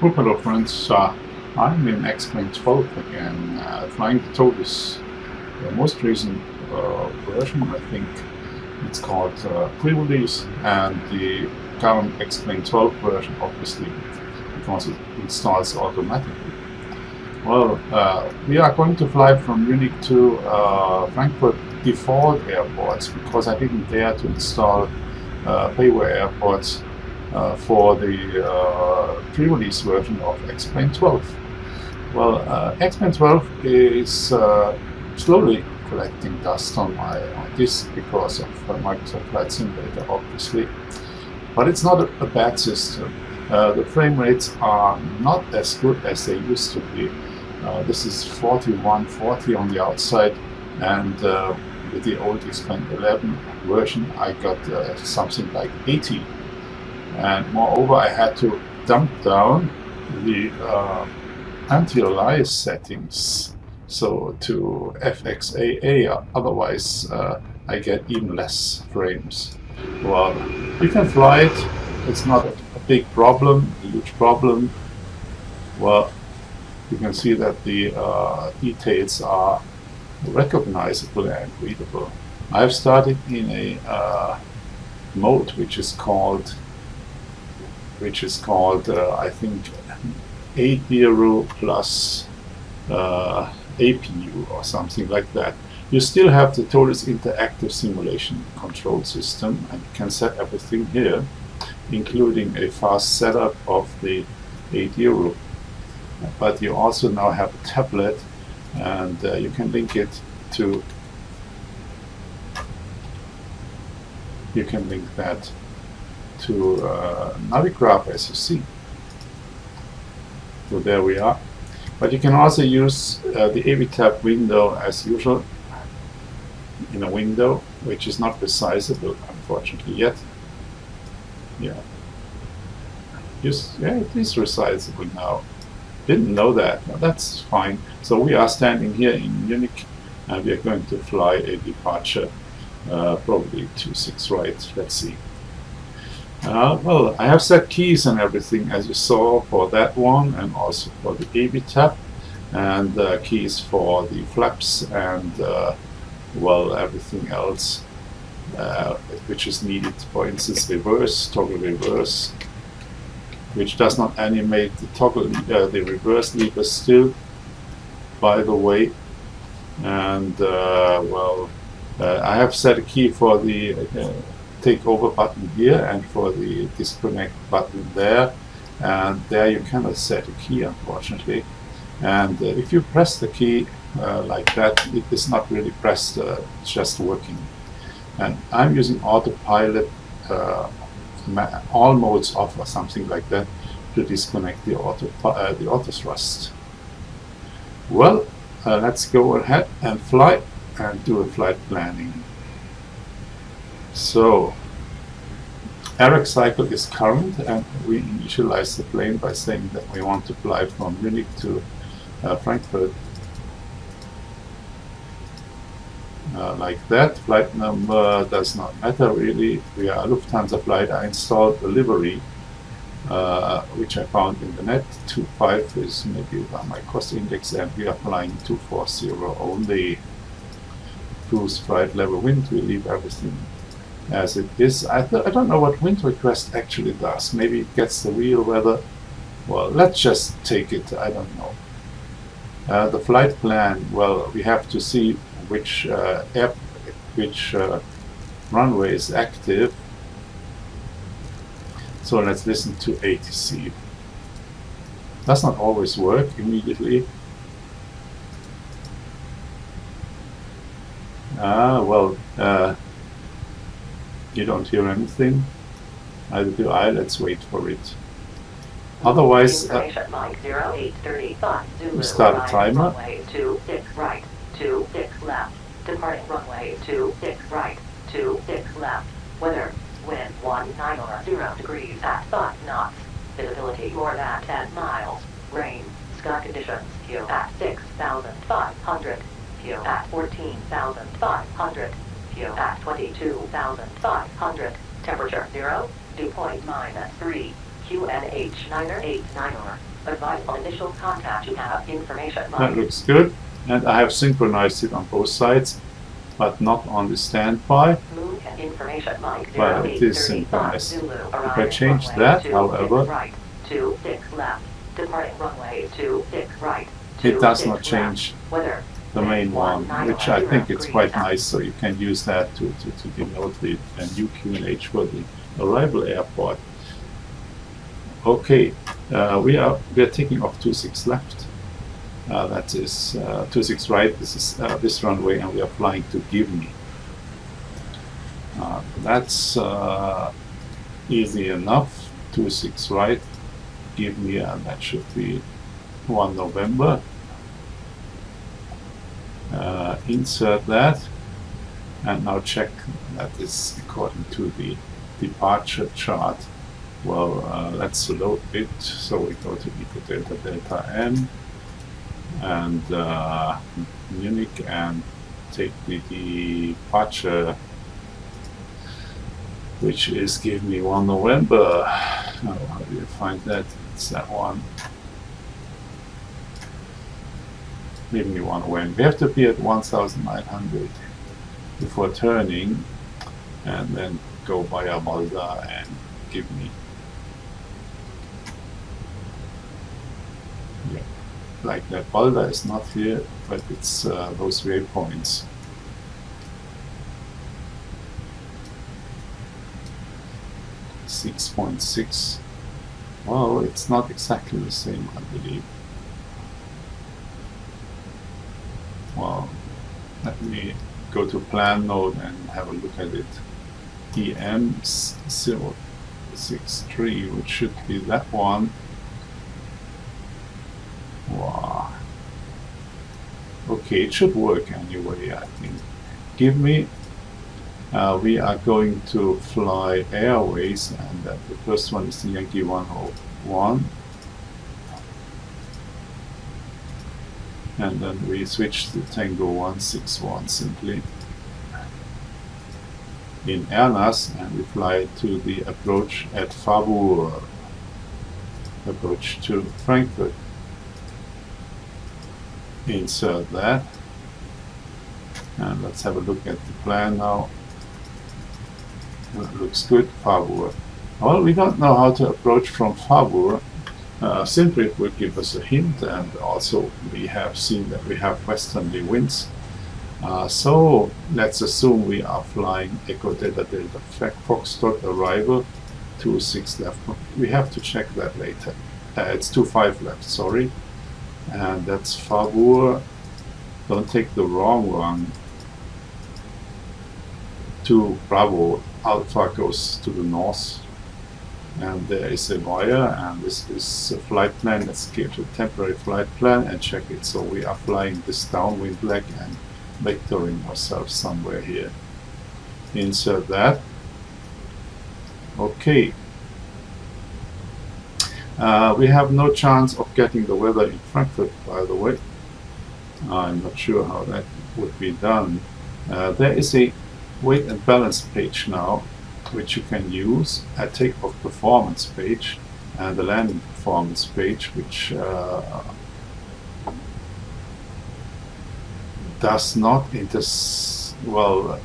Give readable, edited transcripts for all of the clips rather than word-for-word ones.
Oh, hello friends, I'm in X-Plane 12 again, flying the Toliss, the most recent version. I think it's called pre-release, and the current X-Plane 12 version, obviously, because it installs automatically. Well, we are going to fly from Munich to Frankfurt default airports, because I didn't dare to install payware airports for the pre-release version of X-Plane 12. Well, X-Men 12 is slowly collecting dust on my disk because of Microsoft Flight Simulator, obviously. But it's not a bad system. The frame rates are not as good as they used to be. This is 4140 on the outside, and with the old X-Plane 11 version, I got something like 80. And moreover, I had to dump down the anti-alias settings, so to FXAA, otherwise I get even less frames. Well, you can fly it, it's not a big problem, a huge problem. Well, you can see that the details are recognizable and readable. I've started in a mode which is called I think 80 plus APU or something like that. You still have the Toliss interactive simulation control system, and you can set everything here, including a fast setup of the 80. But you also now have a tablet, and you can link it to. You can link that to Navigraph, as you see. So there we are. But you can also use the AV tab window as usual in a window which is not resizable, unfortunately, yet. Yeah. Yeah, it is resizable now. Didn't know that. No, that's fine. So we are standing here in Munich, and we are going to fly a departure, probably 26 right. Let's see. Well, I have set keys and everything, as you saw, for that one, and also for the AV tab, and keys for the flaps, and well, everything else which is needed. For instance, toggle reverse, which does not animate the toggle, the reverse lever still, by the way. And well, I have set a key for the take over button here, and for the disconnect button there, and there you cannot set a key, unfortunately. And if you press the key like that, it is not really pressed, it's just working. And I'm using autopilot, all modes off or something like that, to disconnect the auto thrust. Well, let's go ahead and fly and do a flight planning. So, AREC cycle is current, and we initialize the plane by saying that we want to fly from Munich to Frankfurt. Like that. Flight number does not matter really. We are a Lufthansa flight. I installed a livery, which I found in the net. 25 is maybe my cost index, and we are flying 240 only. Cruise flight level wind, we leave everything as it is. I don't know what wind request actually does. Maybe it gets the real weather. Well, let's just take it. I don't know. The flight plan, well, we have to see which runway is active. So let's listen to ATC. Does not always work immediately. Well, you don't hear anything. Neither do I. Let's wait for it. Otherwise, we start a timer. Runway 26 right, 26 left. Departing runway 26 right, 26 left. Weather, wind 19 degrees at 5 knots. Visibility more than 10 miles. Rain, sky conditions, Q at 6,500. Q at 14,500. Q at 22,500. Temperature 0, dew point -3. Q QNH989er. Advise on initial contact to have information. That looks good. And I have synchronized it on both sides, but not on the standby. Information But it is synchronized. If I change that, however, right, 26 left, departing runway 26 right, it does not change weather, the main one, which I think it's quite nice, so you can use that to denote the new QNH for the arrival airport. Okay, we are taking off 26 left. That is 26 right. This is this runway, and we are flying to Givni. That's easy enough. 26 right, Givni, and that should be 1 November. Insert that, and now check that is according to the departure chart. Well, let's load it. So we go to Eco Delta Delta M and Munich and take the departure, which is give me 1 November. Now, how do you find that? It's that one. Give me 1 November. We have to be at 1900 before turning, and then go via Malta and give me. Like that. Malta is not here, but it's those waypoints. .6. Well, it's not exactly the same, I believe. Well, let me go to plan mode and have a look at it. EM063, which should be that one. Wow. Okay, it should work anyway, I think. Give me. We are going to fly Airways, and the first one is the Yankee 101. And then we switch to Tango 161 simply in Ernas, and we fly to the approach at Favour, approach to Frankfurt. Insert that, and let's have a look at the plan now. That looks good. Favour. Well, we don't know how to approach from Favour. Simply it would give us a hint, and also we have seen that we have westerly winds. So let's assume we are flying Echo Delta Delta Foxtrot arrival 26 left. We have to check that later. It's 25 left, sorry. And that's Favour. Don't take the wrong one. To Bravo. Alpha goes to the north, and there is a wire, and this is a flight plan. Let's give a temporary flight plan and check it. So we are flying this downwind leg and vectoring ourselves somewhere here. Insert that. Okay. We have no chance of getting the weather in Frankfurt, by the way. I'm not sure how that would be done. There is a weight and balance page now, which you can use, a takeoff performance page and the landing performance page, which does not well,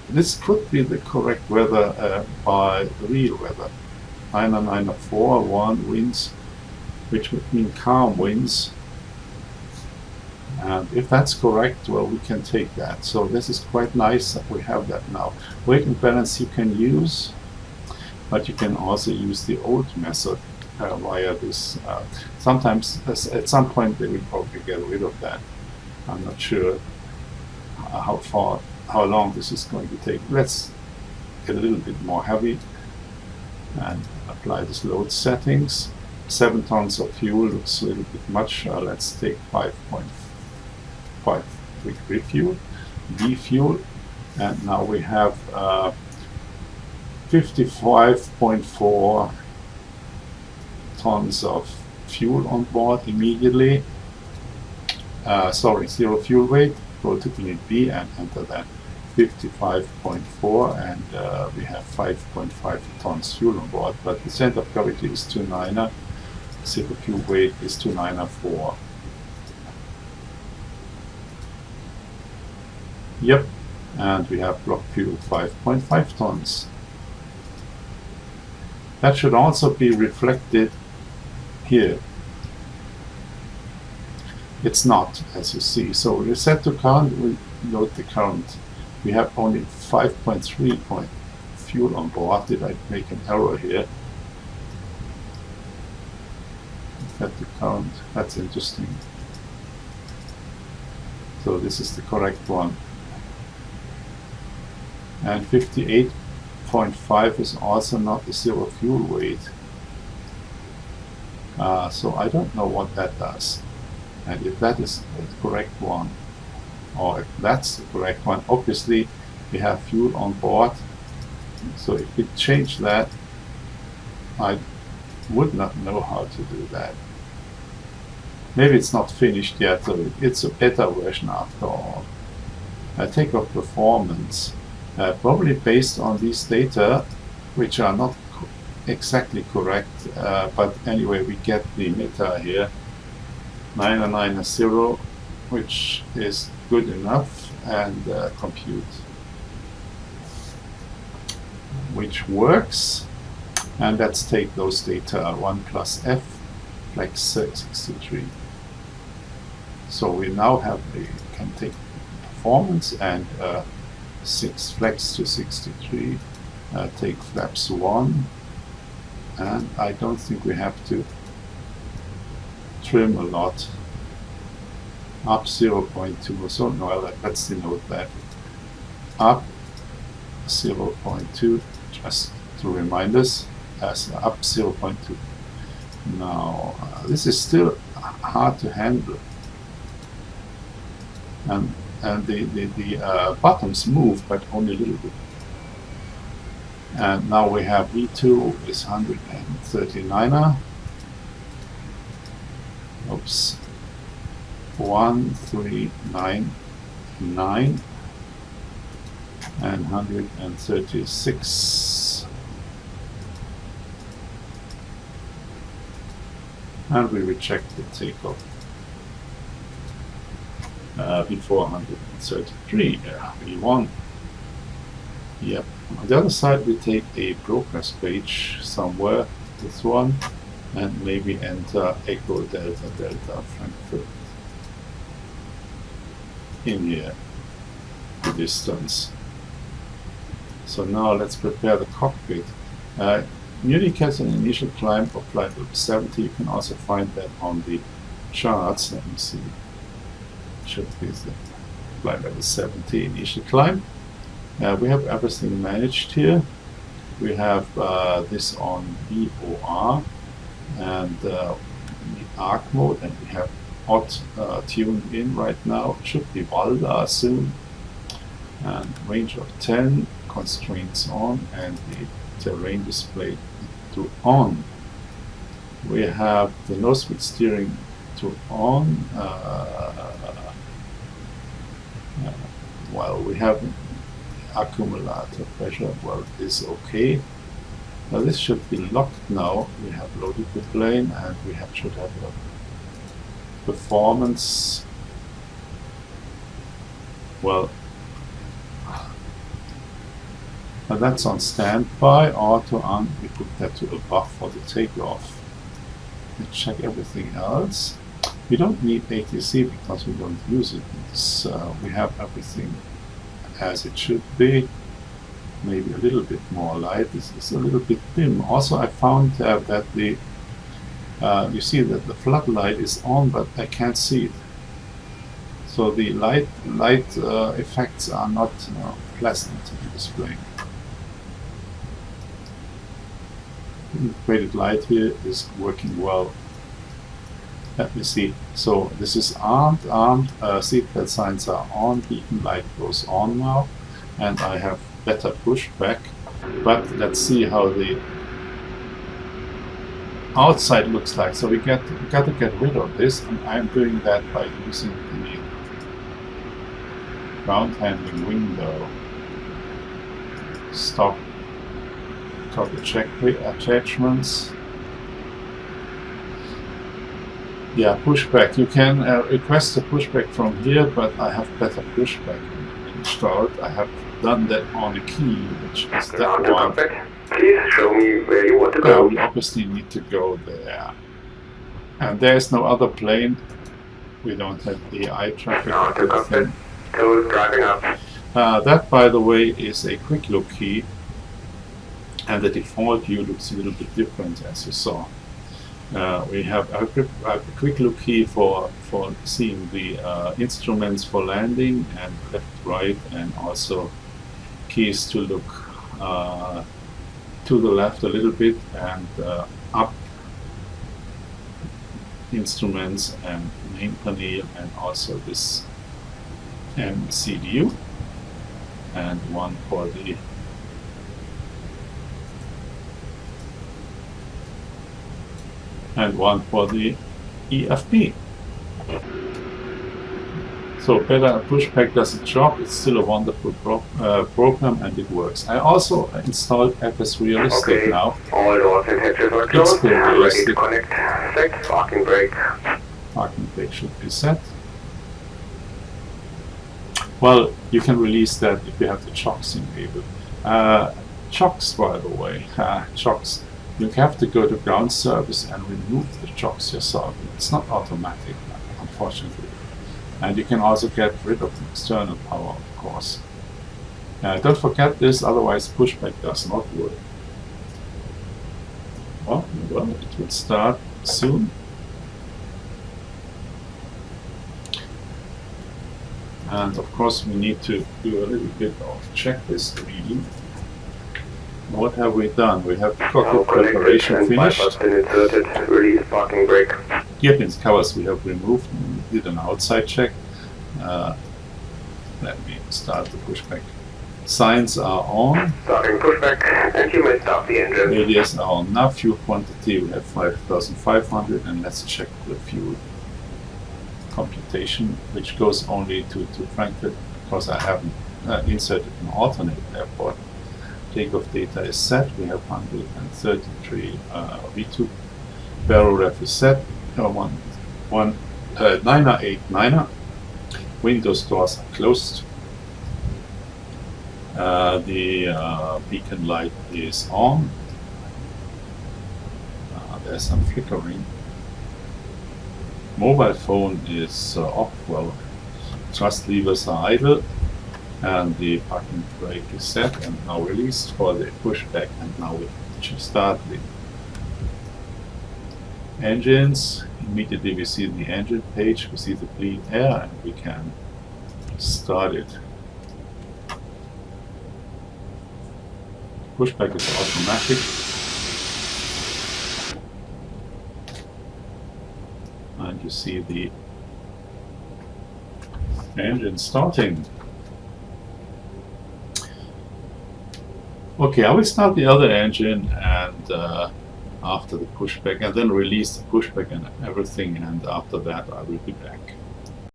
this could be the correct weather by real weather. 994.1 winds, which would mean calm winds. And if that's correct, well, we can take that. So this is quite nice that we have that now. Weight and balance you can use, but you can also use the old method via this. Sometimes, at some point, they will probably get rid of that. I'm not sure how long this is going to take. Let's get a little bit more heavy and apply this load settings. 7 tons of fuel looks a little bit much. Let's take 5.5 quick refuel, defuel, and now we have 55.4 tons of fuel on board immediately. Sorry, 0 fuel weight. Go to unit B and enter that 55.4, and we have 5.5 tons fuel on board, but the center of gravity is 2.9, zero fuel weight is 294. Yep, and we have block fuel 5.5 tons. That should also be reflected here. It's not, as you see. So we set to current, we note the current. We have only 5.3 point fuel on board. Did I make an error here? Set the current. That's interesting. So this is the correct one. And 58.5 is also not the zero fuel weight. So I don't know what that does. And if that is the correct one, or if that's the correct one, obviously we have fuel on board. So if we change that, I would not know how to do that. Maybe it's not finished yet, so it's a beta version after all. I take off performance, probably based on these data, which are not exactly correct, but anyway, we get the meta here. 990, which is good enough, and compute, which works. And let's take those data, 1 plus F, flex 63. So we now have can take performance and 6 flex to 63, take flaps 1, and I don't think we have to trim a lot. Up 0.2, so no, let's denote that. Up 0.2, just to remind us, as up 0.2. Now, this is still hard to handle. And the bottoms move, but only a little bit. And now we have V2 is 139er. Oops, 1399 and 136, and we reject the takeoff before 133. V1. Yep. On the other side, we take a progress page somewhere. This one. And maybe enter Echo Delta Delta Frankfurt in here, the distance. So now let's prepare the cockpit. Munich has an initial climb of flight level 70. You can also find that on the charts. Let me see. Should be the flight level 70 initial climb. We have everything managed here. We have this on VOR. And the arc mode, and we have odd tuned in right now. It should be Valda soon. And range of 10, constraints on, and the terrain display to on. We have the nose speed steering to on. Well, we have accumulator pressure. Well, it is okay. Now this should be locked now. We have loaded the plane, and we should have a performance. Well, now that's on standby. Auto on. We put that to above for the takeoff. Let's check everything else. We don't need ATC because we don't use it. We have everything as it should be. Maybe a little bit more light. This is a little bit dim. Also, I found that the you see that the floodlight is on, but I can't see it. So the light effects are not pleasant in displaying. Integrated light here is working well. Let me see. So this is armed. Seatbelt signs are on. Beacon light goes on now, and I have better pushback. But let's see how the outside looks like. So we got to get rid of this, and I'm doing that by using the ground handling window. stop couple check attachments. Yeah, pushback. You can request a pushback from here, but I have better pushback installed. I have done that on a key, which is that one. Please show me where you want to go. We obviously need to go there. And there's no other plane. We don't have AI traffic. Still driving up. That, by the way, is a quick look key. And the default view looks a little bit different, as you saw. We have a quick look key for seeing the instruments for landing and left, right, and also keys to look to the left a little bit and up instruments and main panel, and also this MCDU, and one for the EFP. So better pushback does the job. It's still a wonderful program, and it works. I also installed FS Realistic now. All doors and hatches are closed. Ready to connect. Set parking brake. Parking brake should be set. Well, you can release that if you have the chocks enabled. Chocks, by the way, chocks. You have to go to ground service and remove the chocks yourself. It's not automatic, unfortunately. And you can also get rid of the external power, of course. Don't forget this, otherwise pushback does not work. Well, it will start soon. And of course we need to do a little bit of checklist reading. What have we done? We have the cockpit preparation finished. Release parking brake. Gearpins covers we have removed. We did an outside check. Let me start the pushback. Signs are on. Starting pushback, and you may start the engine. Radius are on now. Fuel quantity we have 5,500, and let's check the fuel computation, which goes only to Frankfurt because I haven't inserted an alternate airport. Takeoff data is set. We have 133 V2. Barrel ref is set. 9er. Windows doors are closed. The beacon light is on. There's some flickering. Mobile phone is off. Well, thrust levers are idle. And the parking brake is set and now released for the pushback, and now we should start the engines. Immediately we see the engine page, we see the bleed air, and we can start it. Pushback is automatic. And you see the engine starting. Okay, I will start the other engine and after the pushback, and then release the pushback and everything, and after that I will be back.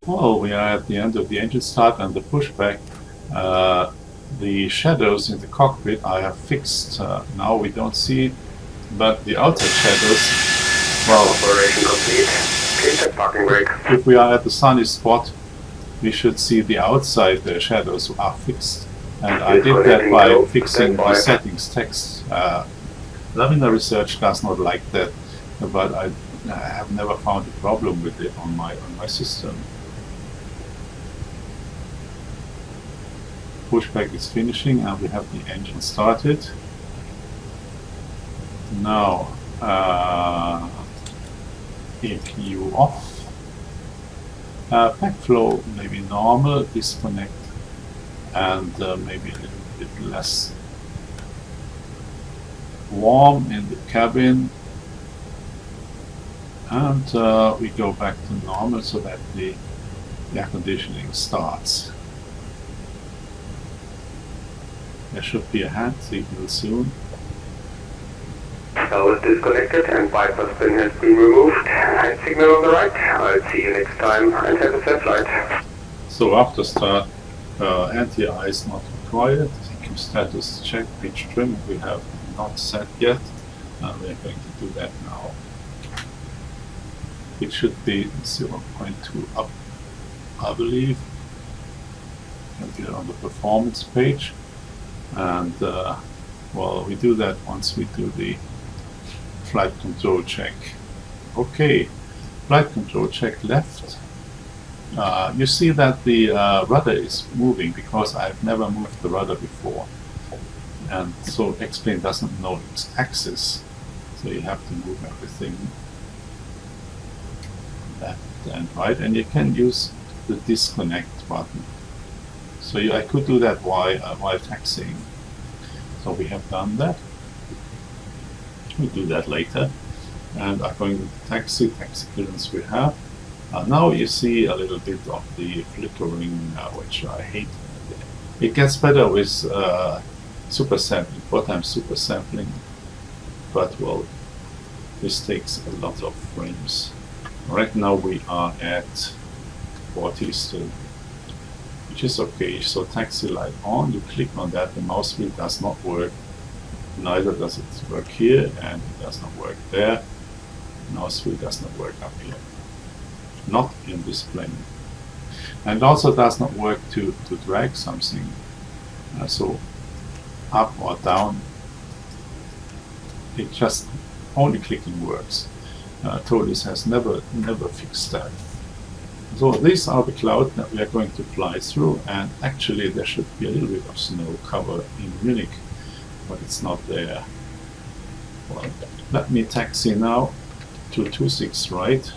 Well, we are at the end of the engine start and the pushback. The shadows in the cockpit I have fixed. Now we don't see it, but the outside shadows, well, operation complete. Please set parking brake. If we are at the sunny spot, we should see the outside shadows are fixed. And I did that by fixing the settings text. Laminar Research does not like that, but I have never found a problem with it on my system. Pushback is finishing and we have the engine started. Now APU off. Backflow maybe normal, disconnect, and maybe a little bit less warm in the cabin, and we go back to normal so that the air conditioning starts. There should be a hand signal soon. Power is disconnected and bypass pin has been removed. Hand signal on the right. I'll see you next time and have a safe flight. So after start, anti-ice not required. You can status check pitch trim we have not set yet. We are going to do that now. It should be 0.2 up, I believe. And here on the performance page. And well, we do that once we do the flight control check. Okay, flight control check left. You see that the rudder is moving because I've never moved the rudder before. And so X-plane doesn't know its axis. So you have to move everything left and right. And you can use the disconnect button. So I could do that while taxiing. So we have done that. We'll do that later. And I'm going to the taxi clearance we have. Now you see a little bit of the flickering, which I hate. It gets better with super sampling, 4x super sampling, but well, this takes a lot of frames. Right now we are at 40 still, which is okay. So taxi light on, you click on that, the mouse wheel does not work. Neither does it work here, and it does not work there. Mouse wheel does not work up here. Not in this plane. And also does not work to drag something. So up or down, it just only clicking works. Toliss has never fixed that. So these are the clouds that we are going to fly through, and actually there should be a little bit of snow cover in Munich, but it's not there. Well, let me taxi now to 26 right.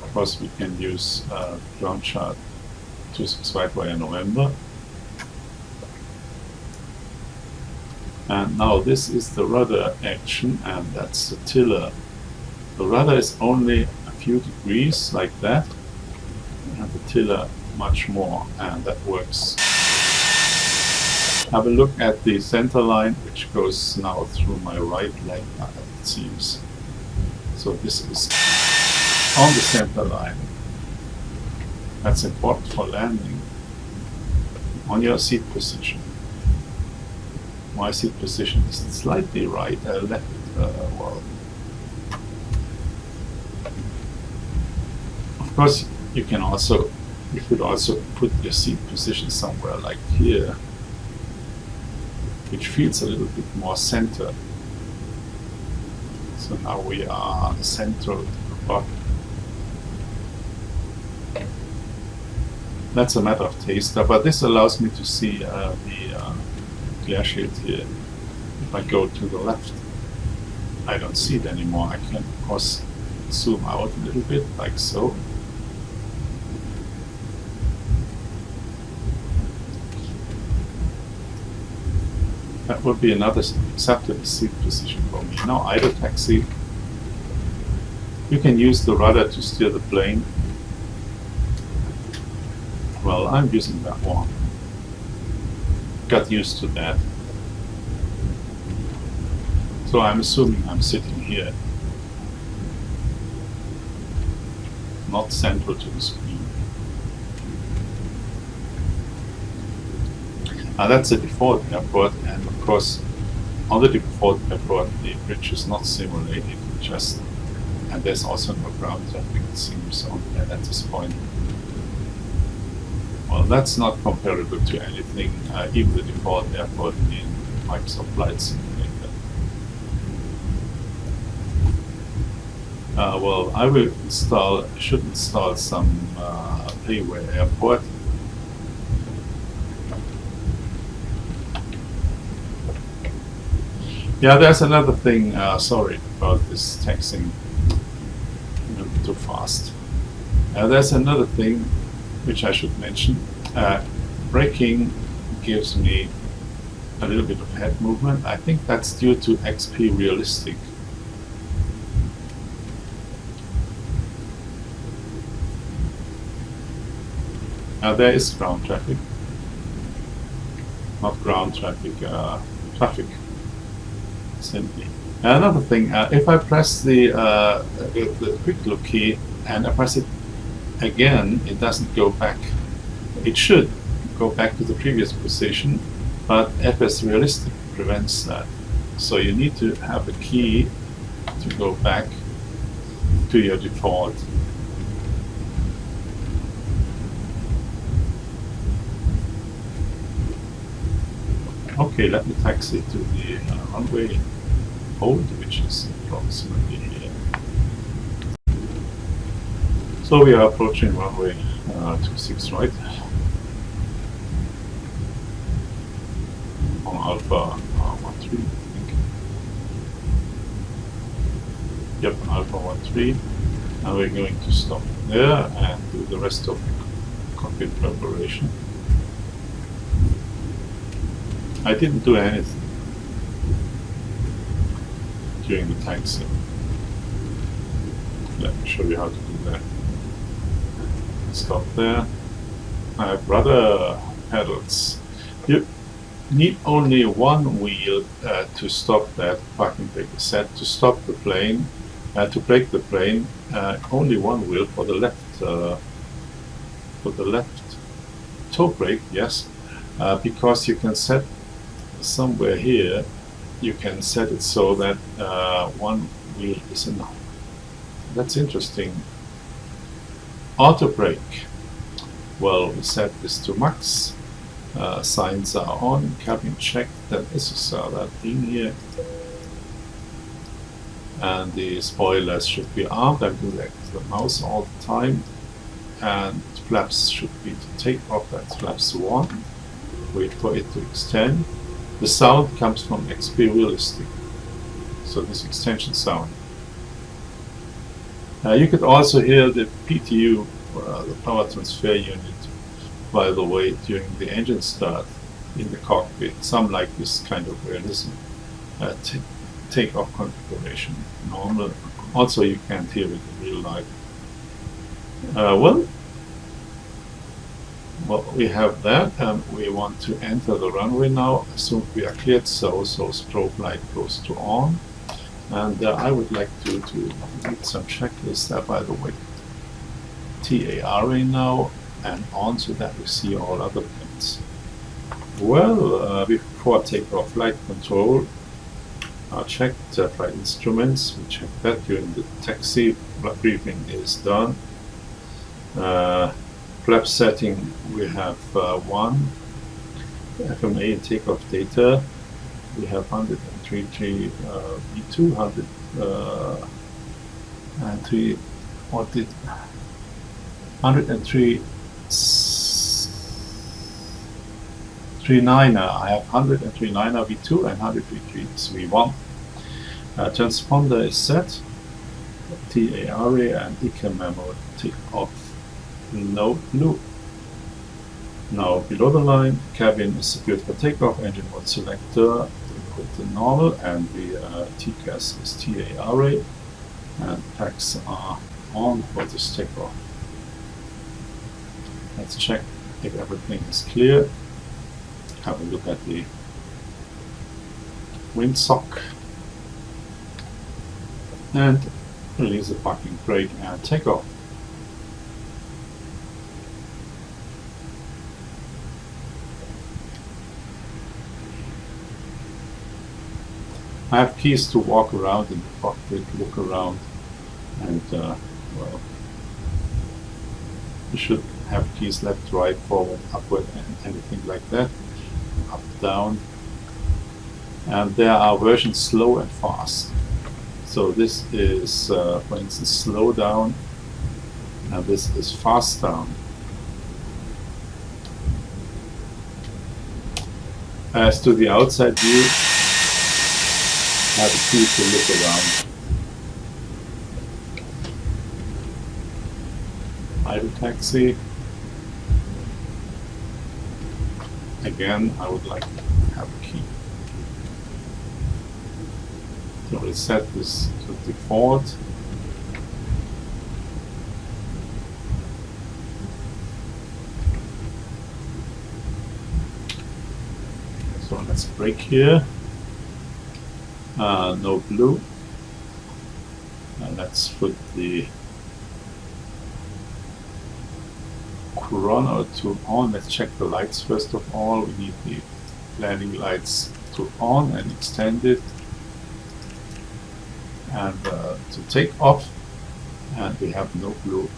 Of course we can use ground chart 26 right via November. And now this is the rudder action, and that's the tiller. The rudder is only a few degrees like that, and the tiller much more, and that works. Have a look at the center line, which goes now through my right leg, it seems. So this is on the center line. That's important for landing. On your seat position. My seat position is slightly right, left, well. Of course, you could also put your seat position somewhere like here, which feels a little bit more centered. So now we are central bottom. That's a matter of taste, but this allows me to see the glare shield here. If I go to the left, I don't see it anymore. I can, of course, zoom out a little bit, like so. That would be another acceptable seat position for me. Now idle taxi. You can use the rudder to steer the plane. Well, I'm using that one. Got used to that. So I'm assuming I'm sitting here, not central to the screen. Now that's the default airport, and of course on the default airport the bridge is not simulated, and there's also no ground traffic, it seems, at this point. Well, that's not comparable to anything, even the default airport in Microsoft Flight Simulator. Well, I will should install some payware airport. Yeah, there's another thing, sorry about this taxing too fast. There's another thing which I should mention. Braking gives me a little bit of head movement. I think that's due to XP Realistic. There is ground traffic. Not ground traffic, traffic. Simply. Another thing, if I press the quick look key and I press it again, it doesn't go back it should go back to the previous position, but FS Realistic prevents that. So you need to have a key to go back to your default. Okay, let me taxi to the runway hold, which is approximately here. So we are approaching runway 26 right on Alpha 13, I think. Yep, Alpha 13, and we're going to stop there and do the rest of the cockpit preparation. I didn't do anything during the taxi. Let me show you how to do that. Stop there. I have rudder pedals. You need only one wheel to stop that parking brake is set. To stop the plane, to brake the plane, only one wheel for the left toe brake. Yes, because you can set somewhere here. You can set it so that one wheel is enough. That's interesting. Auto brake. Well, we set this to max. Signs are on. Cabin checked. That is that in here. And the spoilers should be armed. I do that with the mouse all the time. And flaps should be to take off. That's flaps 1. Wait for it to extend. The sound comes from XP Realistic. So this extension sound. You could also hear the PTU, the power transfer unit, by the way, during the engine start in the cockpit. Some like this kind of realism. Take-off configuration, normal. Also, you can't hear it in real life. Well, we have that, and we want to enter the runway now. Assume we are cleared, so strobe light goes to on. And I would like to read some checklists there, by the way. TARA now and on, so that we see all other planes. Well, before takeoff, flight control. Check flight instruments. We check that during the taxi. Briefing is done. Flap setting, we have 1. FMA and takeoff data. We have 103 V2, 100 and 3. What did 103 39er? I have 139er V2 and 103 V1. Transponder is set. TARA and ICA memo take off. No blue. Now below the line, cabin is secured for takeoff. Engine mode selector. Put the normal, and the TCAS is TARA, and packs are on for this takeoff. Let's check if everything is clear. Have a look at the windsock and release the parking brake and take off. I have keys to walk around in the cockpit, look around, and well, you should have keys left, right, forward, upward, and anything like that, up, down. And there are versions slow and fast. So this is, for instance, slow down, and this is fast down. As to the outside view, have a key to look around. Idle taxi. Again, I would like to have a key. So we set this to default. So let's brake here. No blue. chrono to on. Let's check the lights first of all. We need the landing lights to on and extend it, and to take off, and we have no blue.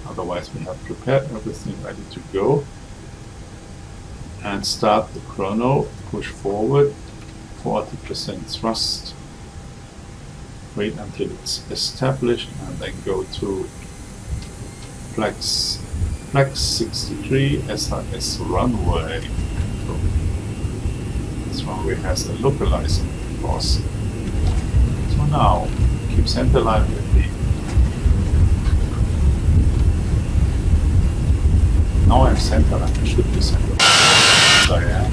Otherwise we have prepared everything ready to go, and start the chrono, push forward, 40% thrust, wait until it's established, and then go to Flex 63 SRS runway. So this runway has a localizer, of course. So now keep center line with the. Now I'm center line. I should be center line. Yes, I am.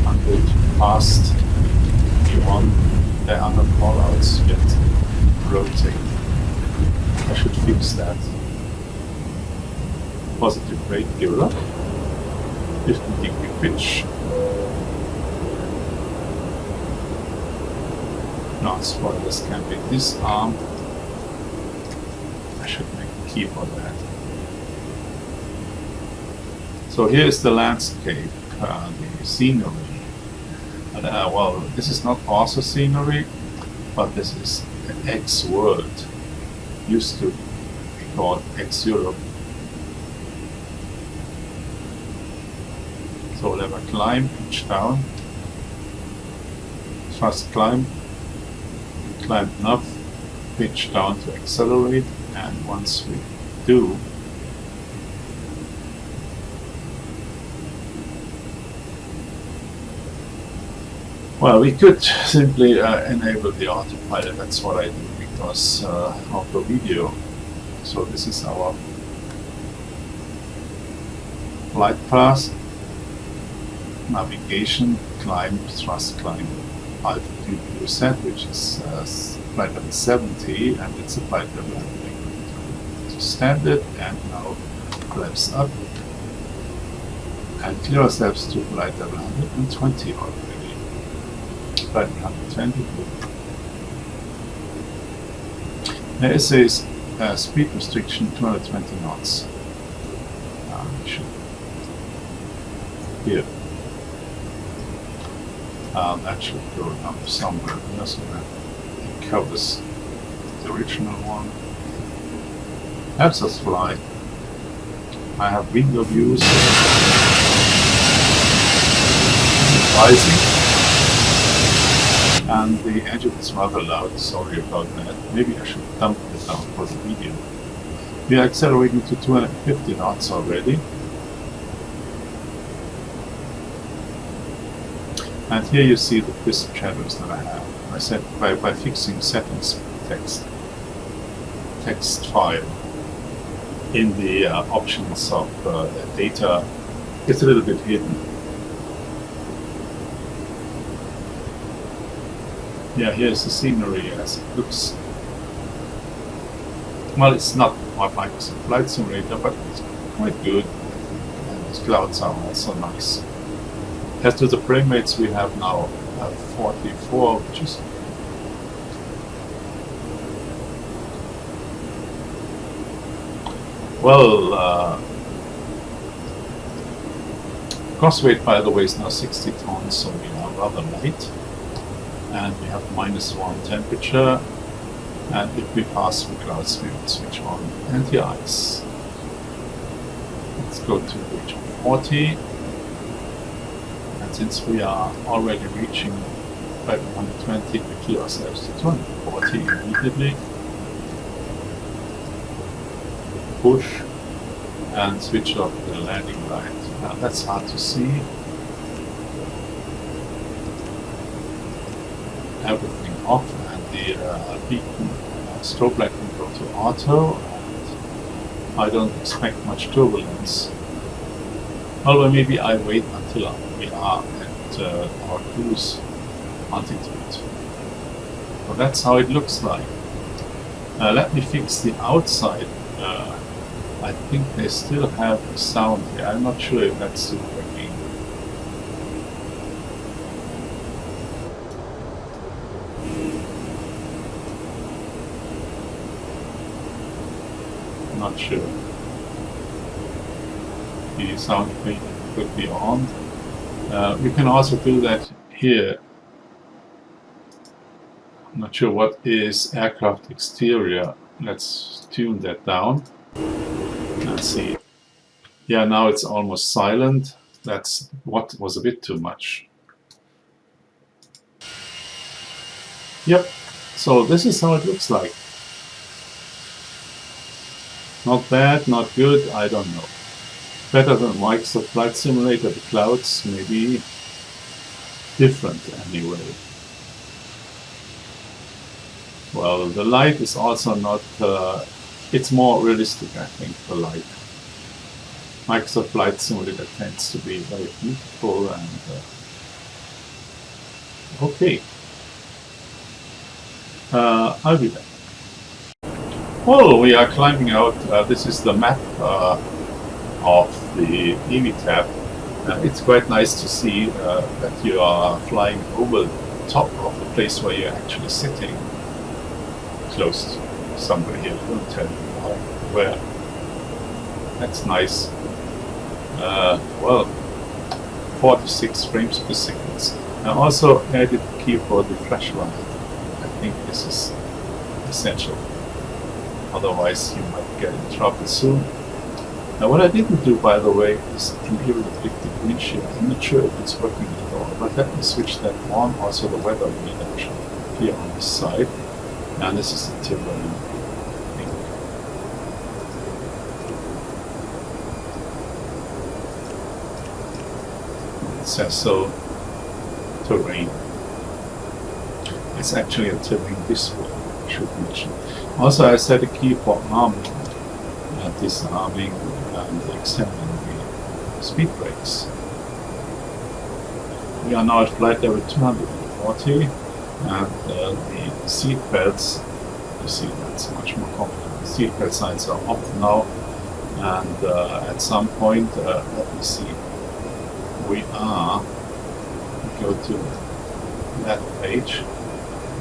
Until past E1, there are no callouts yet. Rotate. I should fix that. Positive rate giver. 15-degree pitch. Non-spoilers can be disarmed. I should make a key for that. So here is the landscape, the scenery. And, well, this is not also scenery, but this is an X-world. Used to be called X-Europe. So lever climb, pitch down, thrust climb enough, pitch down to accelerate, and once we do, well, we could simply enable the autopilot. That's what I do because of the video. So this is our flight path, navigation, climb, thrust climb, altitude you set, which is flight level 70, and it's a flight level to standard, and now flaps up and clear ourselves to flight level 120 already. Flight 120. There is a speed restriction 220 knots. Here. That should go up somewhere here, so that it covers the original one. Helps us fly. I have window views. Rising. And the engine is rather loud, sorry about that. Maybe I should dump it down for the video. We are accelerating to 250 knots already. And here you see the crisp shadows that I have. I said by fixing settings text file in the options of data, it's a little bit hidden. Yeah, here's the scenery as it looks. Well, it's not my Microsoft Flight Simulator, but it's quite good. And these clouds are also nice. As to the frame rates, we have now 44, which is well. Cross weight, by the way, is now 60 tons, so we are rather light. And we have -1 temperature, and if we pass through clouds, we will switch on anti-ice. Let's go to region 40, and since we are already reaching 520, we clear ourselves to 240 immediately. Push and switch off the landing light. Now that's hard to see. Everything off, and the beacon strobe light can go to auto, and I don't expect much turbulence. Although maybe I wait until we are at our cruise altitude. So that's how it looks like. Let me fix the outside. I think they still have sound here. I'm not sure if that's still working. Not sure. The sound could be on. We can also do that here. I'm not sure what is aircraft exterior. Let's tune that down. Let's see. Yeah, now it's almost silent. That's what was a bit too much. Yep. So this is how it looks like. Not bad, not good, I don't know. Better than Microsoft Flight Simulator, the clouds, maybe different anyway. Well, the light is also not, it's more realistic, I think, the light. Microsoft Flight Simulator tends to be very beautiful and okay. I'll be back. Well, we are climbing out. This is the map of the EVTAP. It's quite nice to see that you are flying over the top of the place where you're actually sitting. Close to somewhere here. I won't tell you where. That's nice. Well, 46 frames per second. I also added the key for the flashlight. I think this is essential. Otherwise, you might get in trouble soon. Now, what I didn't do, by the way, is enable the predictive windshield. I'm not sure if it's working at all, but let me switch that on. Also, the weather will actually appear on this side. And this is the terrain thing. It says so. Terrain. It's actually a terrain this way, I should mention. Also, I set a key for arming, disarming, and extending the speed brakes. We are now at flight level 240, and the seat belts, you see that's much more comfortable. The seat belt signs are off now, and at some point, let me see, we go to that page,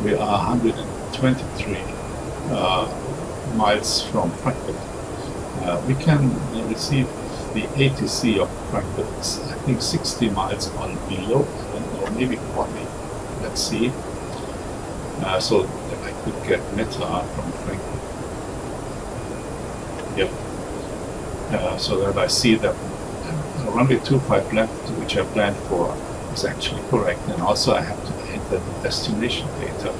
we are 123 miles from Frankfurt. We can receive the ATC of Frankfurt, I think 60 miles on below, or maybe 40. Let's see. So that I could get Meta from Frankfurt. Yep. So that I see that runway 25 left, which I planned for, is actually correct. And also I have to enter the destination data.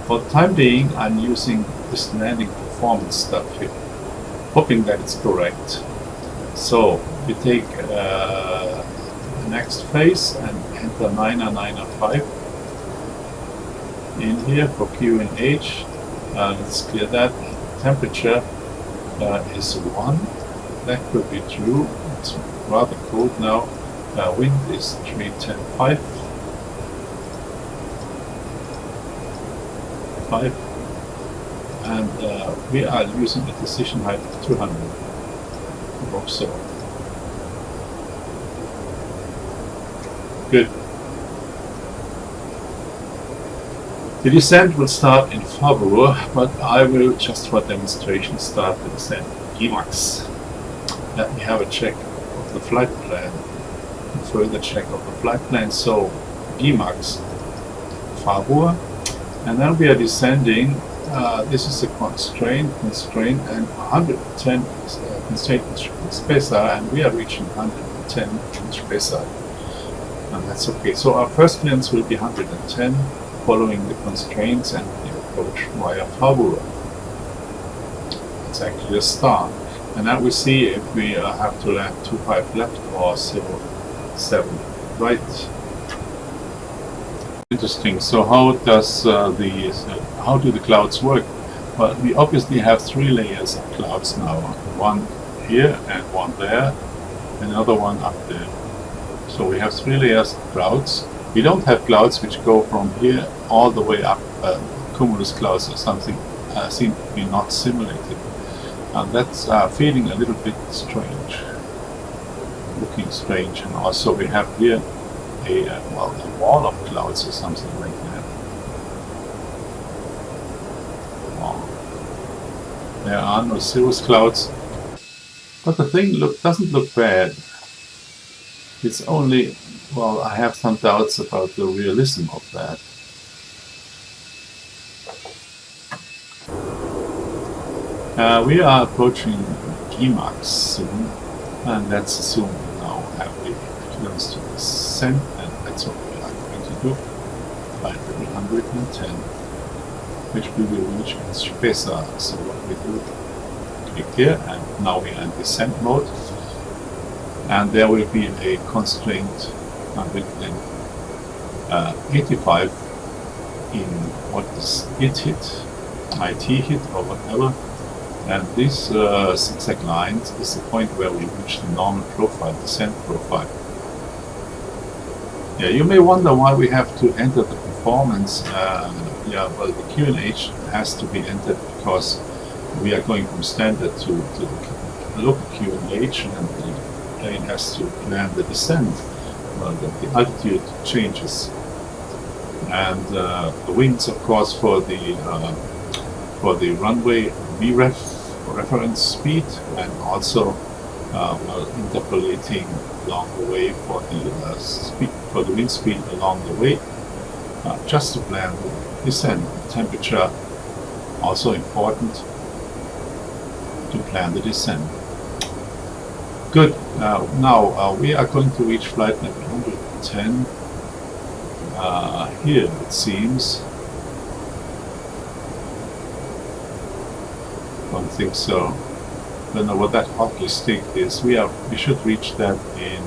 For the time being, I'm using this landing performance stuff here, hoping that it's correct. So we take the next phase and enter 905 in here for Q and H. Let's clear that. Temperature is 1. That could be true. It's rather cold now. Wind is 310.5. 5, and we are using a decision height of 200 or so. Good. The descent will start in February, but I will, just for demonstration, start the descent in Emacs. Let me have a check of the flight plan, a further check of the flight plan. So, Emacs, February. And then we are descending. This is a constraint, and 110 constraint Spesa, and we are reaching 110 Spesa, and that's okay. So our first clearance will be 110, following the constraints, and the approach via Fabura. It's actually a start, and now we see if we have to land 25 left or 07 right. Interesting. So how does how do the clouds work? Well, we obviously have 3 layers of clouds now. One here and one there, another one up there. So we have 3 layers of clouds. We don't have clouds which go from here all the way up. Cumulus clouds or something seem to be not simulated, and that's feeling a little bit strange, looking strange. And also we have here a wall of clouds or something like that. There are no cirrus clouds, but the thing doesn't look bad. It's only, well, I have some doubts about the realism of that. We are approaching Gimax soon, and let's assume we now have the clearance to descend, and that's what we are going to do. Flight level 110, which we will reach in Spesa. So what we do, click here, and now we are in descent mode, and there will be a constraint 185 in what is IT hit or whatever. And this zigzag line is the point where we reach the normal profile, descent profile. Yeah, you may wonder why we have to enter the performance. Yeah, well, the QNH has to be entered because we are going from standard to the local QNH, and the plane has to plan the descent. Well, the altitude changes, and the winds, of course, for the runway VREF reference speed, and also well, interpolating along the way for the wind speed along the way, just to plan the descent. Temperature also important to plan the descent. Good. Now we are going to reach flight level 110 here, it seems. Don't think so. Don't know what that hockey stick is. We should reach that in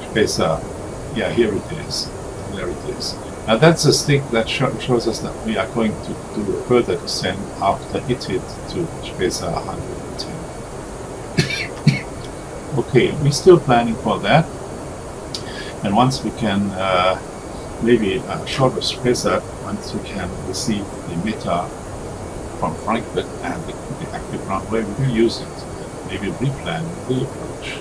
Spesa. Yeah, here it is. There it is. Now that's a stick that shows us that we are going to do a further descent after it hit to Spesa 110. Okay, we're still planning for that. And once we can, maybe short of Spesa, once we can receive the META from Frankfurt and the active runway, we will use it. Maybe replan the approach.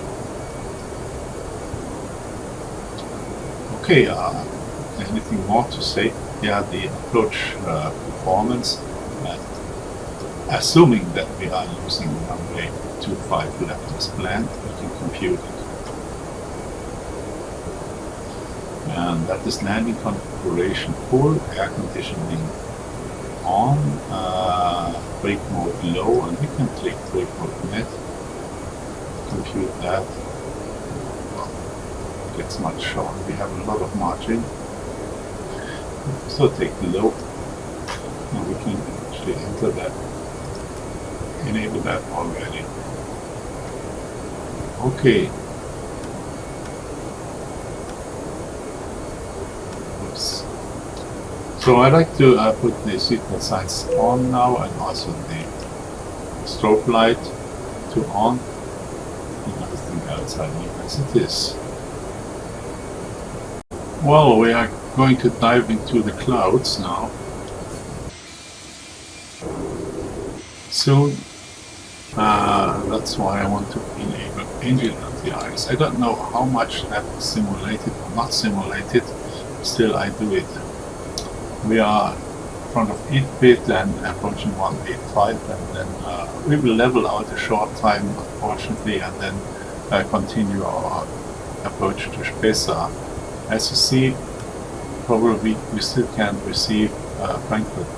Okay, anything more to say? Yeah, the approach performance, assuming that we are using runway 25 left as planned, we can compute it. And that is landing configuration full, air conditioning on, brake mode low, and we can click brake mode net, compute that. Well, it gets much shorter. We have a lot of margin, so take the low, and we can actually enter that, enable that already. Okay. Oops. So I like to put the seatbelt signs on now, and also the strobe light to on, and everything else I leave as it is. Well, we are going to dive into the clouds now. Soon. That's why I want to enable engine anti-ice. I don't know how much that is simulated or not simulated, still I do it. We are in front of 8-bit and approaching 185, and then we will level out a short time, unfortunately, and then continue our approach to Spesa. As you see, probably we still can receive Frankfurt.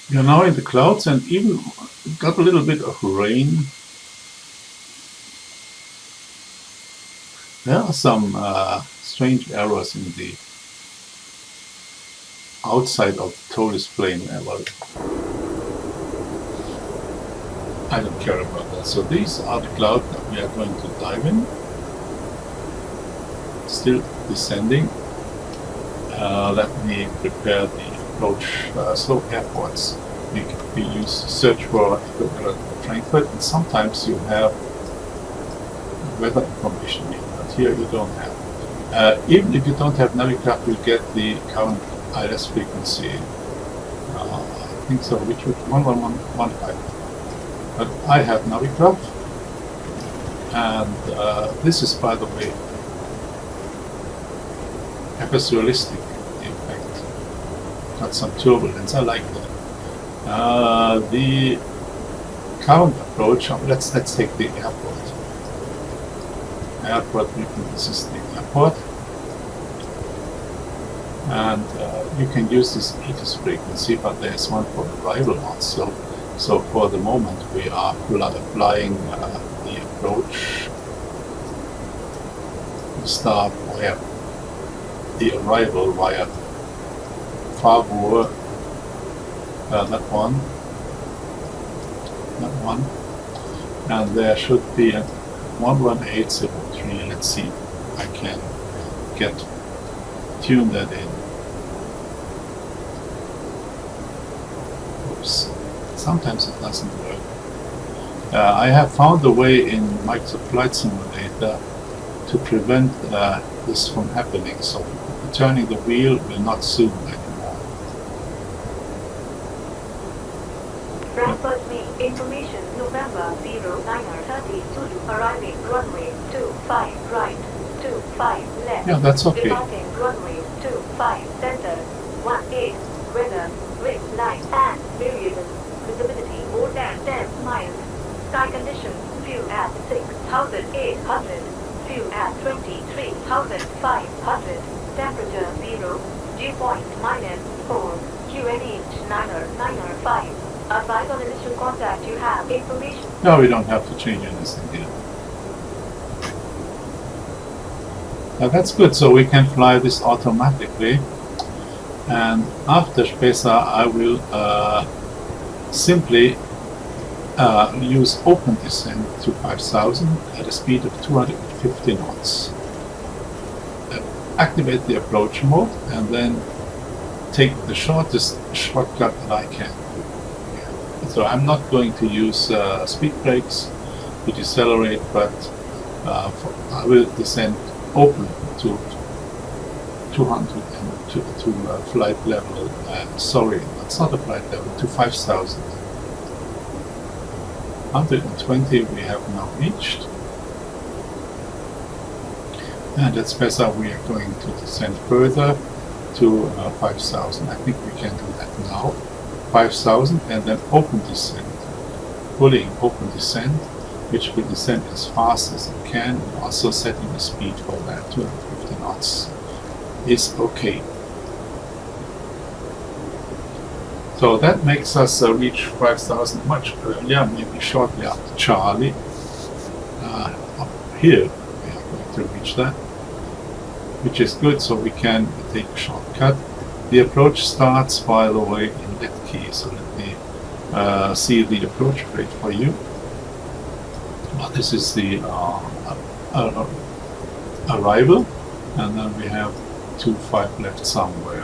We are now in the clouds and even got a little bit of rain. There are some strange errors in the outside of the Toliss plane. Well, I don't care about that. So these are the clouds that we are going to dive in. Still descending. Let me prepare the approach slope airports. We use search for Frankfurt, and sometimes you have weather information in, but here you don't have. Even if you don't have Navicraft, you get the current ILS frequency. I think so, which was 11115. But I have Navicraft, and this is, by the way, episodistic, in fact. got some turbulence. I like that. The current approach. Let's take the airport. This is the airport, and you can use this ATIS frequency, but there's one for arrival also. So for the moment we are flying the approach. We start via the arrival via Frankfurt, that one, and there should be a 11803. Let's see if I can tune that in. Oops, sometimes it doesn't work. I have found a way in Microsoft Flight Simulator to prevent this from happening, so turning the wheel will not zoom anymore. Frankfurt Main information November 09:30 Zulu arriving runway 25 right, 25 left. Yeah, that's okay. Departing runway 25 center, 18 weather, wind line and variable. Visibility more than 10 miles. Sky conditions, fuel at 6,800. Fuel at 23,500. Temperature 0. Dew point -4. QNH 995. Advise on initial contact. You have information. No, we don't have to change anything here. Now that's good, so we can fly this automatically. And after Spesa, I will simply use open descent to 5,000 at a speed of 250 knots. Activate the approach mode and then take the shortest shortcut that I can. So I'm not going to use speed brakes to decelerate, but I will descend open to 200 and to flight level. Sorry, that's not a flight level, to 5,000. 120 we have now reached. And at Spesa we are going to descend further to 5,000. I think we can do that now. 5,000 and then open descent. Pulling open descent, which will descend as fast as it can, also setting the speed for that. 250 knots is okay. So that makes us reach 5,000 much earlier, maybe shortly after Charlie. Up here we are going to reach that, which is good, so we can take a shortcut. The approach starts, by the way, in that key, so let me see the approach rate for you. This is the arrival, and then we have 25 left somewhere.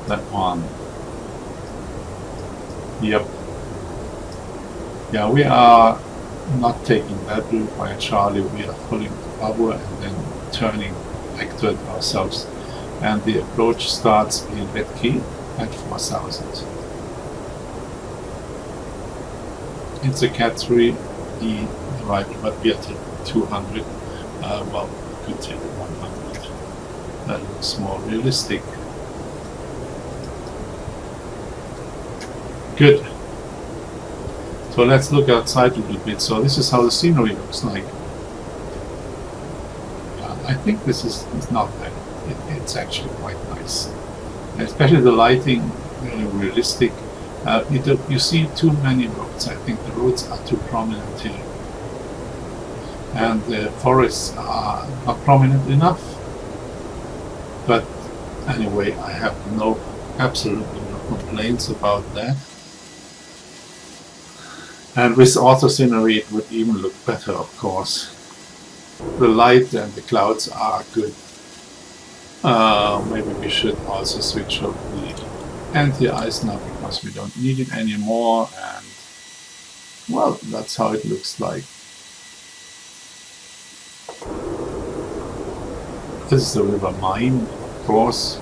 That one. Yep. Yeah, we are not taking that route via Charlie. We are pulling the Bravo and then turning back to it ourselves. And the approach starts in red key at 4,000. It's a Cat 3E arrival, but we are taking 200. Well, we could take 100. That looks more realistic. Good. So let's look outside a little bit. So this is how the scenery looks like. I think this is not bad. It's actually quite nice. Especially the lighting, very realistic. You see too many roads. I think the roads are too prominent here. And the forests are not prominent enough. But anyway, I have absolutely no complaints about that. And with auto scenery it would even look better, of course. The light and the clouds are good. Maybe we should also switch off the anti-ice now because we don't need it anymore, and well, that's how it looks like. This is the River Main, of course.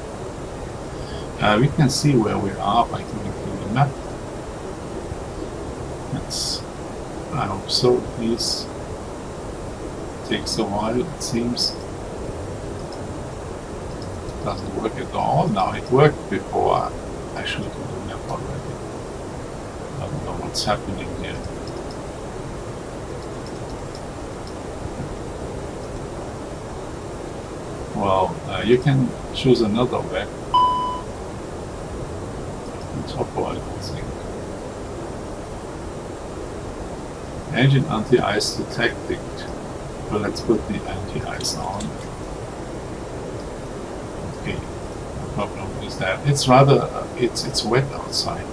We can see where we are by going through the map. I hope so, at least. Takes a while, it seems. doesn't work at all. Now it worked before. I should have done that already. I don't know what's happening here. Well, you can choose another way. Top oil, I think. Engine anti-ice detected. So let's put the anti-ice on. Okay, no problem is that it's rather it's wet outside,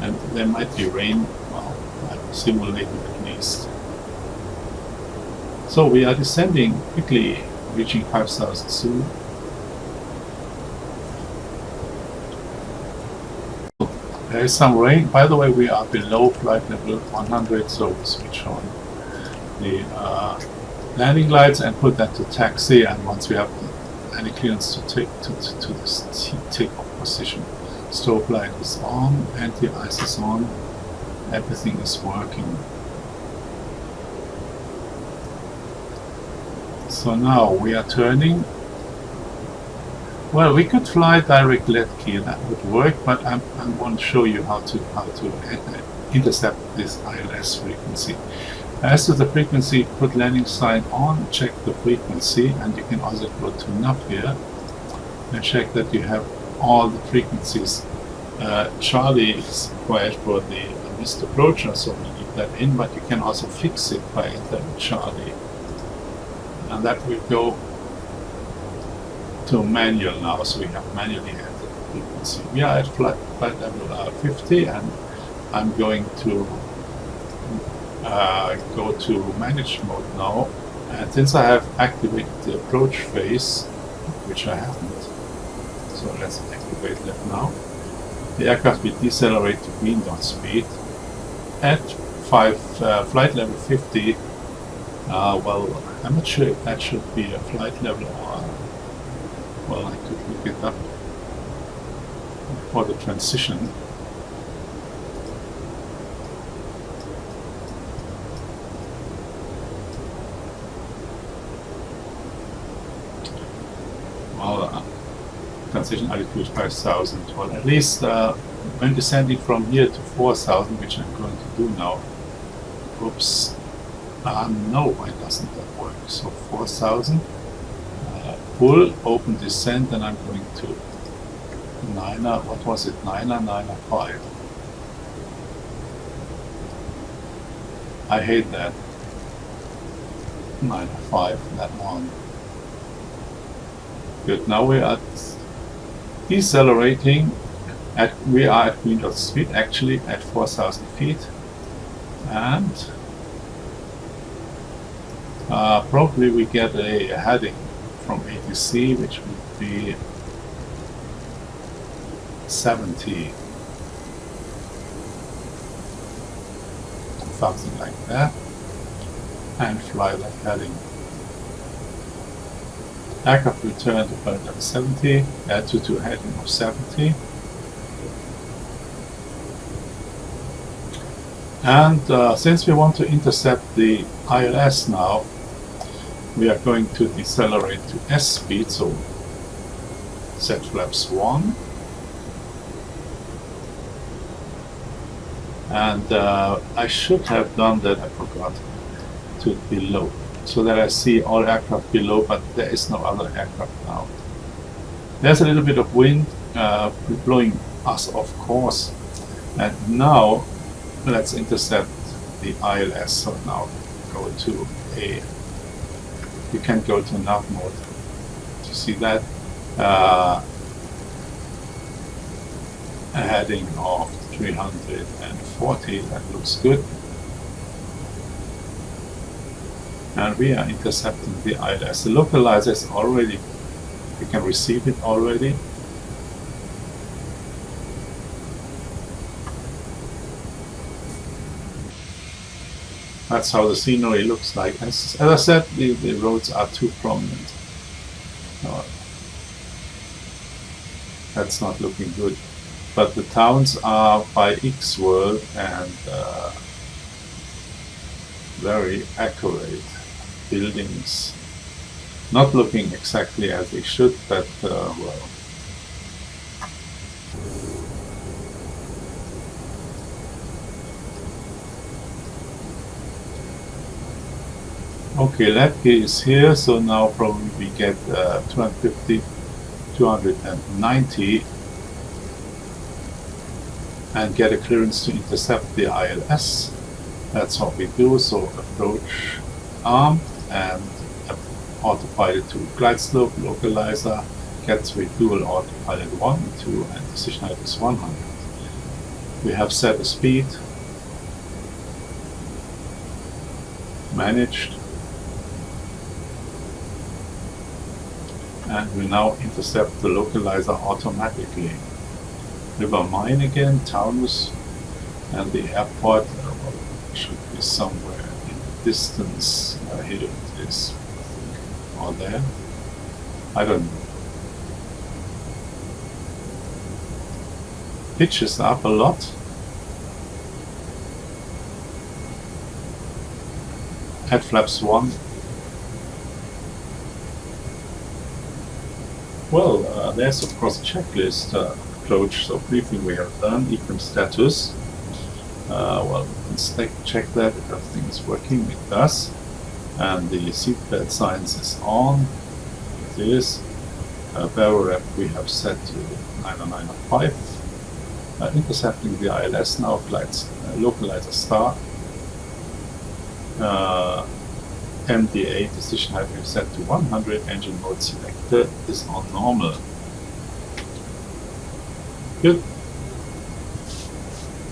and there might be rain. Well, I'm simulating at least. So we are descending quickly, reaching 5,000 soon. There is some rain. By the way, we are below flight level 100, so we switch on the landing lights and put that to taxi. And once we have any clearance to take to this takeoff position, strobe light is on, anti-ice is on, everything is working. So now we are turning. Well, we could fly direct left here, that would work, but I want to show you how to intercept this ILS frequency. As to the frequency, put landing sign on, check the frequency, and you can also go to nav here and check that you have all the frequencies. Charlie is required for the missed approacher, so we leave that in, but you can also fix it by entering Charlie. And that will go to manual now, so we have manually entered the frequency. We are at flight level 50, and I'm going to go to manage mode now. And since I have activated the approach phase, which I haven't, so let's activate that now. The aircraft will decelerate to green dot speed at flight level 50. Well, I'm not sure if that should be a flight level or, well, I could look it up for the transition. Well, transition altitude 5,000. Well, at least when descending from here to 4,000, which I'm going to do now. Oops. No, why doesn't that work? So 4,000. Full open descent, and I'm going to Niner, what was it? Niner 5. I hate that. 5, that one. Good, now we are decelerating. We are at green dot speed, actually at 4,000 feet. And probably we get a heading from ATC, which would be 70, something like that, and fly that heading. Aircraft return to flight level 70, to heading of 70. And since we want to intercept the ILS now, we are going to decelerate to S speed, so set flaps 1. And I should have done that, I forgot, to below, so that I see all aircraft below, but there is no other aircraft now. There's a little bit of wind blowing us off course. And now let's intercept the ILS. So now go to a, you can go to nav mode to see that. A heading of 340, that looks good. And we are intercepting the ILS. The localizer is already, we can receive it already. That's how the scenery looks like. As I said, the roads are too prominent. That's not looking good. But the towns are by X world and very accurate buildings. not looking exactly as they should, but well. Okay, Latke is here, so now probably we get 250, 290 and get a clearance to intercept the ILS. That's what we do, so approach arm and autopilot to glide slope, localizer, get to a dual autopilot 1 and 2 and decision height is 100. We have set a speed, managed, and we now intercept the localizer automatically. River Mine again, Taunus, and the airport should be somewhere in the distance. Here it is, or there. I don't know. Pitch is up a lot. Head flaps 1. Well, there's of course a checklist approach, so briefing we have done, equal status. Well, let's check that if everything is working, it does. And the seatbelt signs is on, it is. Barrel rep we have set to 909.5. Intercepting the ILS now, glides, localizer start. MDA decision height we've set to 100, engine mode selected is on normal. Good.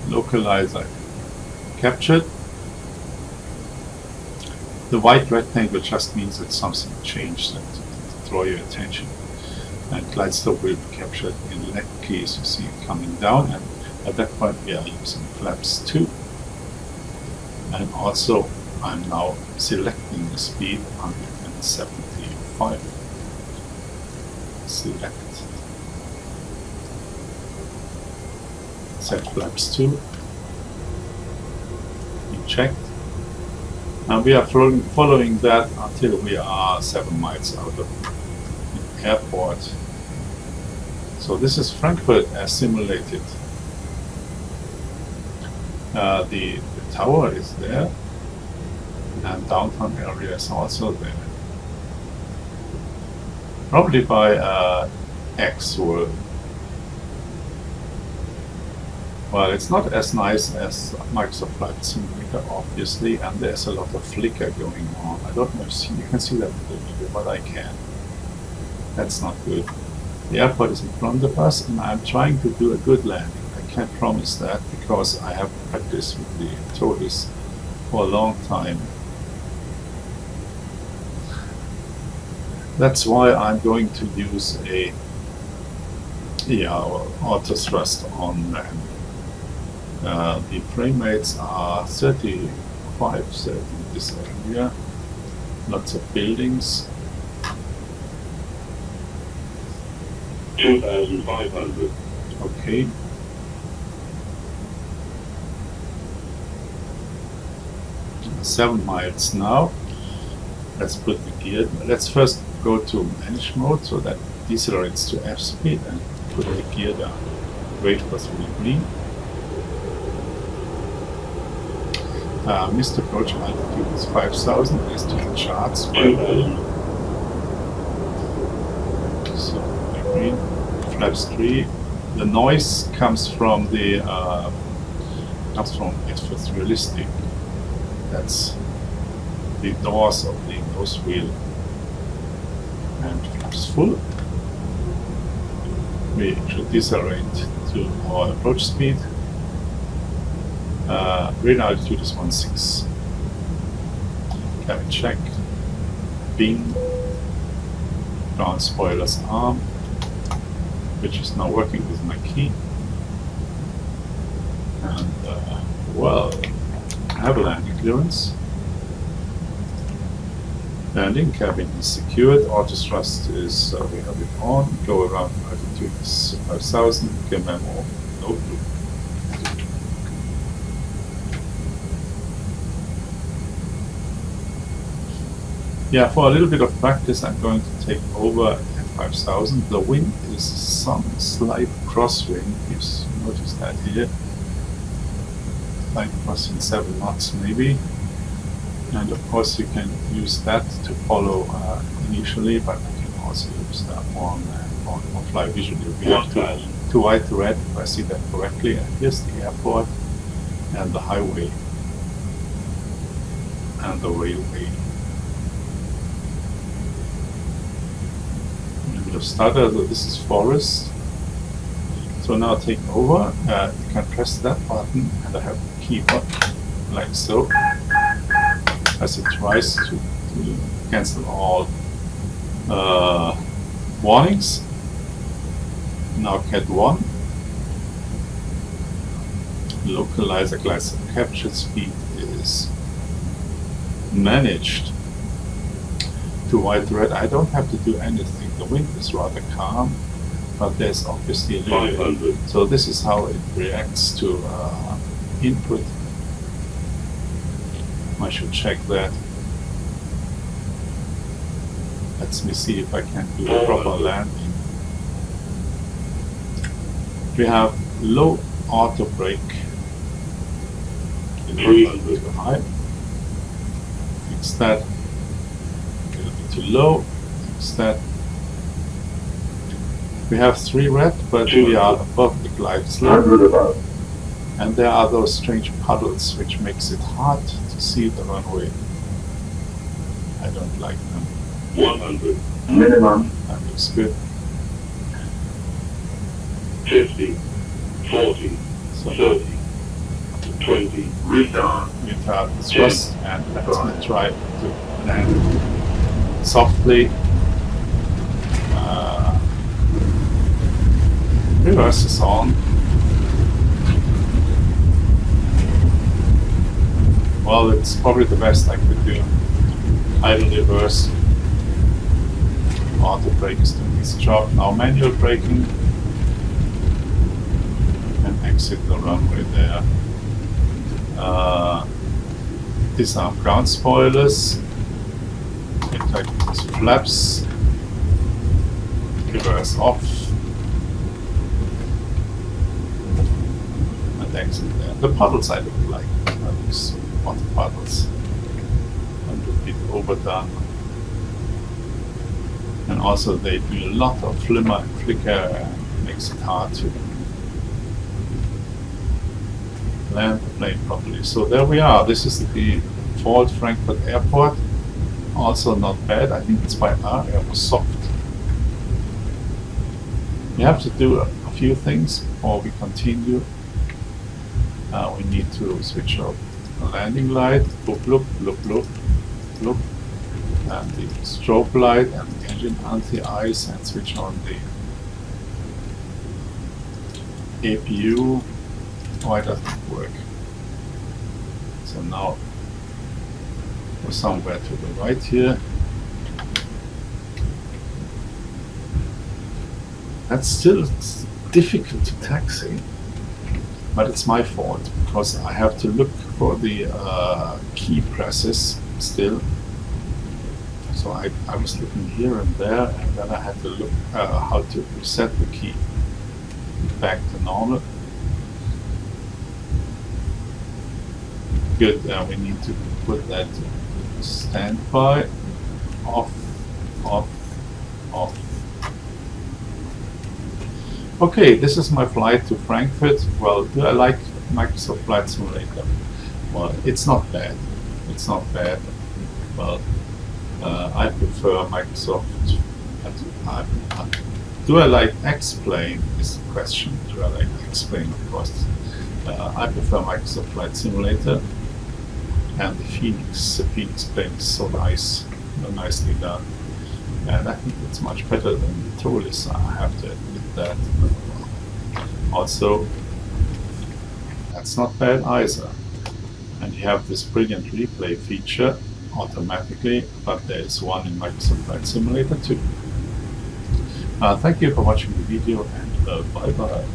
Localizer captured. The white rectangle just means that something changed and to draw your attention. And glide slope will be captured in leg keys, you see it coming down, and at that point we are using flaps 2. And also I'm now selecting the speed 175. Select. Set flaps 2. Be checked. And we are following that until we are 7 miles out of the airport. So this is Frankfurt as simulated. The tower is there. And downtown area is also there. Probably by X world. Well, it's not as nice as Microsoft Flight Simulator, obviously, and there's a lot of flicker going on. I don't know if you can see that in the video, but I can. That's not good. The airport is in front of us, and I'm trying to do a good landing. I can't promise that because I have practiced with the Toliss for a long time. That's why I'm going to use a auto thrust on land. The frame rates are 35, 30 in this area. Lots of buildings. 2,500. Okay. Seven miles now. Let's put the gear. Let's first go to manage mode so that decelerates to F speed and put the gear down. Wait for 3 green. Missed approach altitude is 5,000. Let's do the charts. 2,000. So green, flaps 3. The noise comes from the if it's realistic. That's the doors of the nose wheel. And flaps full. We should decelerate to our approach speed. Radar altitude is 16. Cabin check. Bing. Ground spoilers arm, which is now working with my key. And well, I have a landing clearance. Landing cabin is secured. Auto thrust is we have it on. Go around altitude is 5,000. Memo notebook. Yeah, for a little bit of practice, I'm going to take over at 5000. The wind is some slight crosswind. You notice that here. Slight crosswind, 7 knots maybe. And of course, you can use that to follow initially, but you can also use that on fly visually. We have to white to red, if I see that correctly. And here's the airport and the highway and the railway. Starter, so this is forest. So now take over. You can press that button, and I have the keyboard like so, as it tries to cancel all warnings. Now Cat 1. Localizer class capture speed is managed to white red. I don't have to do anything. The wind is rather calm, but there's obviously a little bit. So this is how it reacts to input. I should check that. Let me see if I can do a proper landing. We have low auto brake. A little bit too high. Fix that. A little bit too low. Fix that. We have 3 red, but we are above the glide slope. And there are those strange puddles which makes it hard to see the runway. I don't like them. 100 minimum. That looks good. 50, 40, So 30, 20, retard. retard the thrust, and let me try to land softly. Reverse is on. Well, it's probably the best I could do. Idle reverse. Auto brake is doing its job. Now manual braking. And exit the runway there. These are ground spoilers. Intact flaps. Reverse off. And exit there. The puddles I look like. Those water puddles. A little bit overdone. And also they do a lot of flimmer and flicker and makes it hard to land the plane properly. So there we are. This is the default Frankfurt airport. Also not bad. I think it's by Aerosoft. We have to do a few things before we continue. We need to switch off the landing light. Look, look, look, look, look. And the strobe light and the engine anti-ice, and switch on the APU. Why doesn't it work? So now we're somewhere to the right here. That's still difficult to taxi, but it's my fault because I have to look for the key presses still. So I was looking here and there, and then I had to look how to reset the key back to normal. Good, we need to put that to standby, off, off, off. Okay, this is my flight to Frankfurt. Well, do I like Microsoft Flight Simulator? Well, it's not bad. It's not bad. Well, I prefer Microsoft. Do I like X-Plane is the question. Do I like X-Plane, of course. I prefer Microsoft Flight Simulator. And the Phoenix plane is so nice, so nicely done. And I think it's much better than the Toliss, I have to admit that. Also, that's not bad either. And you have this brilliant replay feature automatically, but there is one in Microsoft Flight Simulator too. Thank you for watching the video, and bye bye.